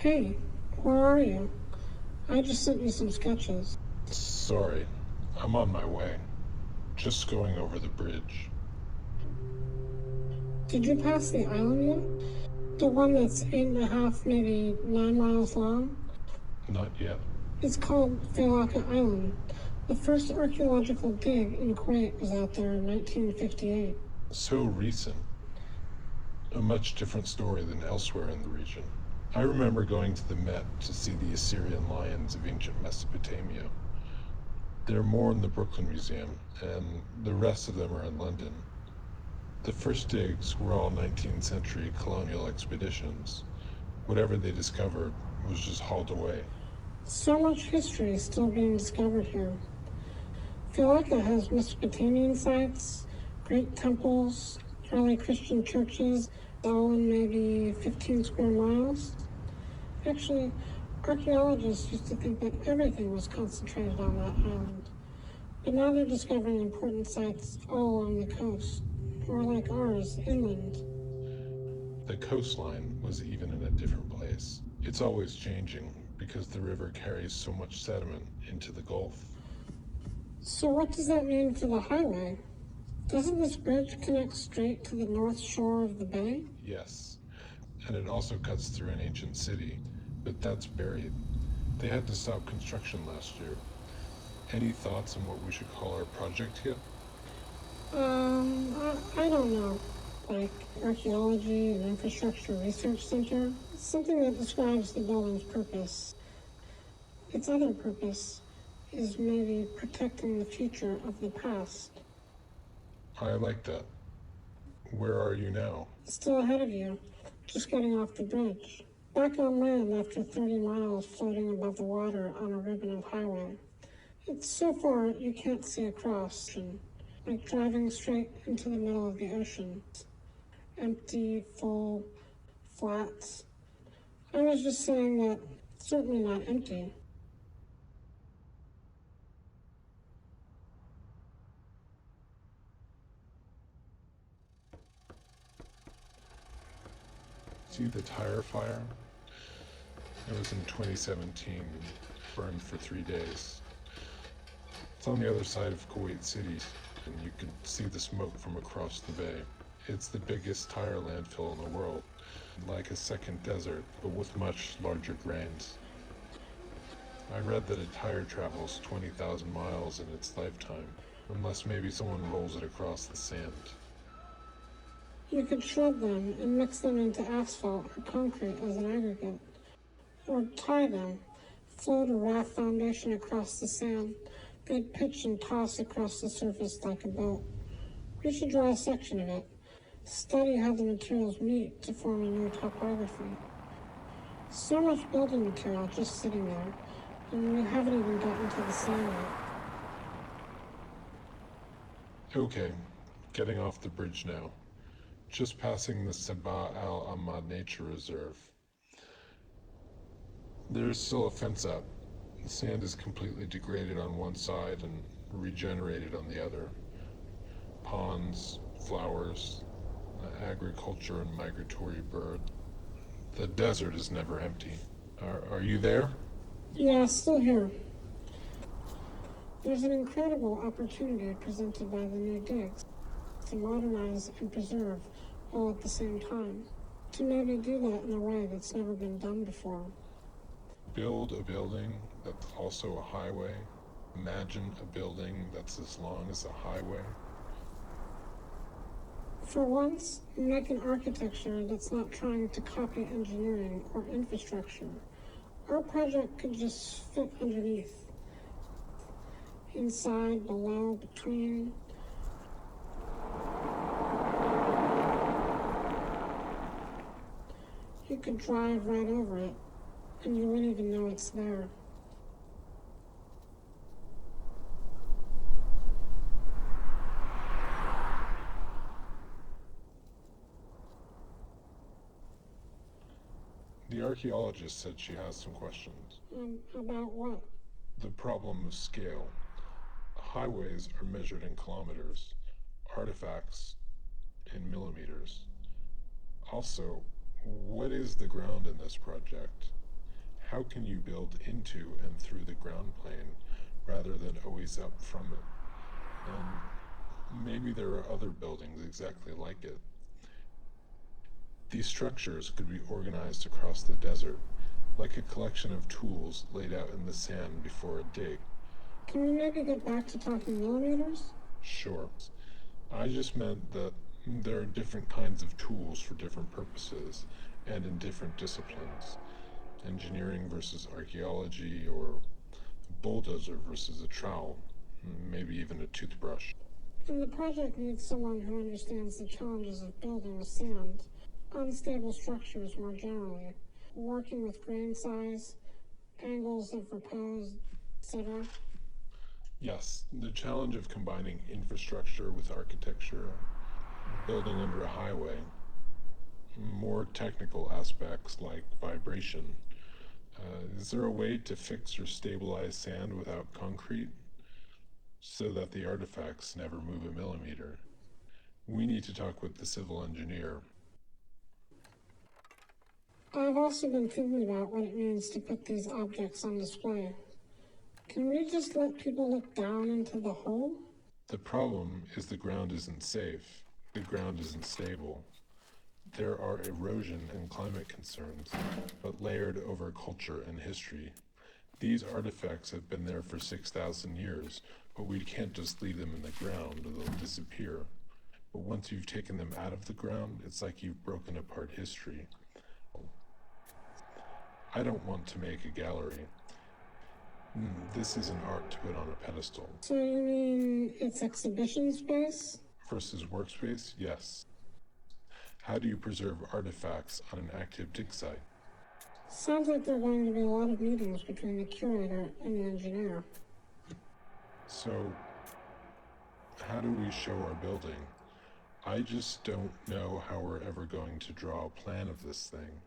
Hey, where are you? I just sent you some sketches. Sorry, I'm on my way. Just going over the bridge. Did you pass the island yet? The one that's 8.5, maybe 9 miles long? Not yet. It's called Felaka Island. The first archaeological dig in Kuwait was out there in 1958. So recent. A much different story than elsewhere in the region. I remember going to the Met to see the Assyrian lions of ancient Mesopotamia. There are more in the Brooklyn Museum, and the rest of them are in London. The first digs were all 19th century colonial expeditions. Whatever they discovered was just hauled away. So much history is still being discovered here. Felaka has Mesopotamian sites, great temples, early Christian churches, all in maybe 15 square miles. Actually, archaeologists used to think that everything was concentrated on that island. But now they're discovering important sites all along the coast, or like ours, inland. The coastline was even in a different place. It's always changing because the river carries so much sediment into the Gulf. So what does that mean for the highway? Doesn't this bridge connect straight to the north shore of the bay? Yes, and it also cuts through an ancient city, but that's buried. They had to stop construction last year. Any thoughts on what we should call our project here? I don't know. Like archaeology and infrastructure research center. Something that describes the building's purpose. Its other purpose is maybe protecting the future of the past. I like that. Where are you now? Still ahead of you, just getting off the bridge. Back on land after 30 miles floating above the water on a ribbon of highway. It's so far you can't see across, like driving straight into the middle of the ocean. Empty, full, flats. I was just saying that it's certainly not empty. See the tire fire? It was in 2017, burned for 3 days. It's on the other side of Kuwait City, and you can see the smoke from across the bay. It's the biggest tire landfill in the world, like a second desert, but with much larger grains. I read that a tire travels 20,000 miles in its lifetime, unless maybe someone rolls it across the sand. You could shred them and mix them into asphalt or concrete as an aggregate. Or tie them, float a raft foundation across the sand, then pitch and toss across the surface like a boat. We should draw a section of it, study how the materials meet to form a new topography. So much building material just sitting there, and we haven't even gotten to the sand yet. Okay, getting off the bridge now. Just passing the Sabah Al Ahmad Nature Reserve. There's still a fence up. The sand is completely degraded on one side and regenerated on the other. Ponds, flowers, agriculture and migratory bird. The desert is never empty. Are you there? Yeah, still here. There's an incredible opportunity presented by the new digs to modernize and preserve all at the same time. To maybe do that in a way that's never been done before. Build a building that's also a highway. Imagine a building that's as long as a highway. For once, make an architecture that's not trying to copy engineering or infrastructure. Our project could just fit underneath. Inside, below, between. You could drive right over it, and you wouldn't even know it's there. The archaeologist said she has some questions. About what? The problem of scale. Highways are measured in kilometers, artifacts in millimeters. Also, what is the ground in this project? How can you build into and through the ground plane rather than always up from it? And maybe there are other buildings exactly like it. These structures could be organized across the desert, like a collection of tools laid out in the sand before a dig. Can we maybe get back to talking millimeters? Sure. I just meant that there are different kinds of tools for different purposes and in different disciplines. Engineering versus archaeology, or a bulldozer versus a trowel, maybe even a toothbrush. And the project needs someone who understands the challenges of building with sand, unstable structures more generally, working with grain size, angles of repose, etc. Yes, the challenge of combining infrastructure with architecture, building under a highway, more technical aspects like vibration. Is there a way to fix or stabilize sand without concrete so that the artifacts never move a millimeter? We need to talk with the civil engineer. I've also been thinking about what it means to put these objects on display. Can we just let people look down into the hole? The problem is the ground isn't safe. The ground isn't stable. There are erosion and climate concerns, but layered over culture and history. These artifacts have been there for 6,000 years, but we can't just leave them in the ground or they'll disappear. But once you've taken them out of the ground, it's like you've broken apart history. I don't want to make a gallery. This isn't art to put on a pedestal. So you mean it's exhibition space? Versus workspace? Yes. How do you preserve artifacts on an active dig site? Sounds like there are going to be a lot of meetings between the curator and the engineer. So, how do we show our building? I just don't know how we're ever going to draw a plan of this thing.